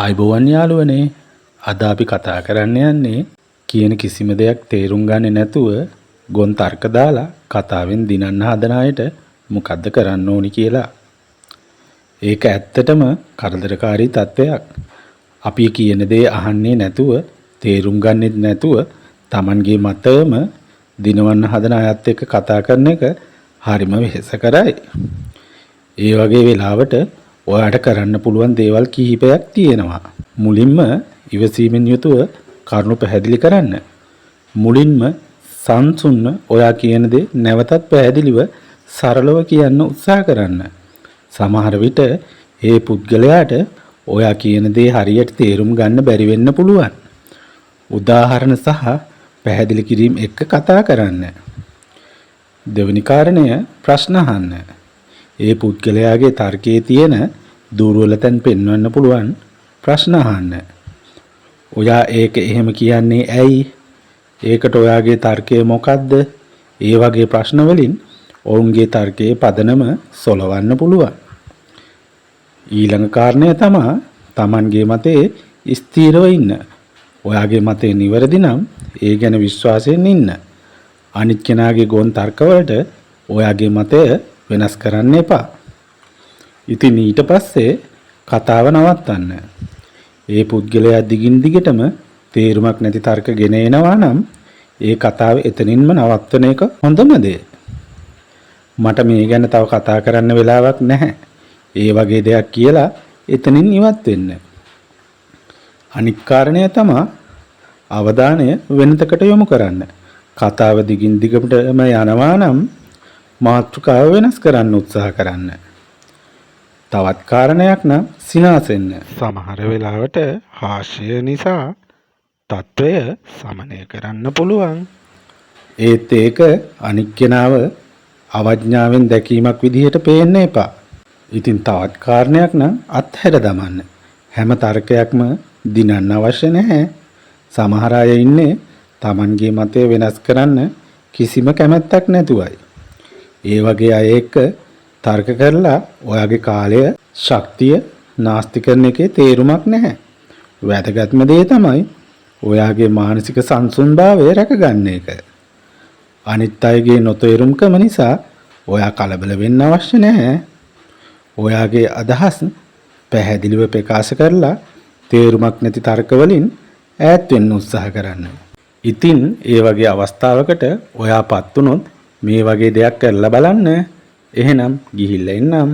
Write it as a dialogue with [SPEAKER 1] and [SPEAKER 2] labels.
[SPEAKER 1] ආයිබෝවන් යාළුවනේ. අද අපි කතා කරන්න යන්නේ කියන කිසිම දෙයක් තේරුම් ගන්නේ නැතුව ගොන් තර්ක දාලා කතාවෙන් දිනන්න හදන අයට මොකද්ද කරන්න ඕනි කියලා. ඒක ඇත්තටම කරදරකාරී තත්ත්වයක්. අපි කියන දේ අහන්නේ නැතුව තේරුම් ගන්නෙත් නැතුව Tamanගේ මතයම දිනවන්න හදන අයත් එක්ක කතා කරන එක හරිම වෙහෙසකරයි. ඒ වගේ වෙලාවට ඔයාට කරන්න පුළුවන් දේවල් කිහිපයක් තියෙනවා. මුලින්ම ඉවසීමෙන් යුතුව කරුණු පැහැදිලි කරන්න. මුලින්ම සංසුන්ව ඔයා කියන දේ නැවතත් පැහැදිලිව සරලව කියන්න උත්සාහ කරන්න. සමහර විට ඒ පුද්ගලයාට ඔයා කියන දේ හරියට තේරුම් ගන්න බැරි වෙන්න පුළුවන්. උදාහරණ සහ පැහැදිලි කිරීම එක්ක කතා කරන්න. දෙවෙනි කාරණය ප්‍රශ්න අහන්න. ඒ පුද්ගලයාගේ තර්කයේ තියෙන දුර්වලතන් පෙන්වන්න පුළුවන් ප්‍රශ්න අහන්න. ඔයා ඒක එහෙම කියන්නේ ඇයි? ඒකට ඔයාගේ තර්කය මොකද්ද? ඒ වගේ ප්‍රශ්න වලින් ඔවුන්ගේ තර්කයේ පදනම සොලවන්න පුළුවන්. ඊළඟ කාරණය තමයි Tamanගේ මතයේ ස්ථිරව ඉන්න. ඔයාගේ මතය නිවැරදි නම් ඒ ගැන විශ්වාසයෙන් ඉන්න. අනිත් කෙනාගේ ගොන් තර්කවලට ඔයාගේ මතය වෙනස් කරන්න එපා. ඉතින් ඊට පස්සේ කතාව නවත්තන්න. ඒ පුද්ගලයා දිගින් දිගටම තේරුමක් නැති තර්ක ගෙන එනවා නම් ඒ කතාව එතනින්ම නවත්වන එක හොඳම දේ. මට මේ ගැන තව කතා කරන්න වෙලාවක් නැහැ. ඒ වගේ දෙයක් කියලා එතනින් ඉවත් වෙන්න. අනික් කාරණය තමයි අවධානය වෙනතකට යොමු කරන්න. කතාව දිගින් දිගටම යනවා නම් මාතෘකාව වෙනස් කරන්න උත්සාහ කරන්න. තවත් කාරණයක් නම් සිනාසෙන්න. සමහර වෙලාවට හාස්‍ය නිසා තත්වය සමනය කරන්න පුළුවන්. ඒත් ඒක අනික් කෙනාව අවඥාවෙන් දැකීමක් විදිහට පේන්න එපා. ඉතින් තවත් කාරණයක් නම් අත්හැර දමන්න. හැම තර්කයක්ම දිනන්න අවශ්‍ය නැහැ. සමහර අය ඉන්නේ Tamanගේ මතය වෙනස් කරන්න කිසිම කැමැත්තක් නැතුවයි. ඒ වගේ අය එක්ක තර්ක කරලා ඔයාගේ කාලය ශක්තිය නාස්ති කරන එකේ තේරුමක් නැහැ. වැදගත්ම දේ තමයි ඔයාගේ මානසික සංසුන්භාවය රැකගන්න එක. අනිත් අයගේ නොතේරුම්කම නිසා ඔයා කලබල වෙන්න අවශ්‍ය නැහැ. ඔයාගේ අදහස් පැහැදිලිව ප්‍රකාශ කරලා තේරුමක් නැති තර්ක වලින් ඈත් වෙන්න උත්සාහ කරන්න. ඉතින් ඒ වගේ අවස්ථාවකට ඔයාපත් වුණොත් මේ වගේ දෙයක් කරලා බලන්න. එහෙනම් ගිහිල්ලා එන්නම්.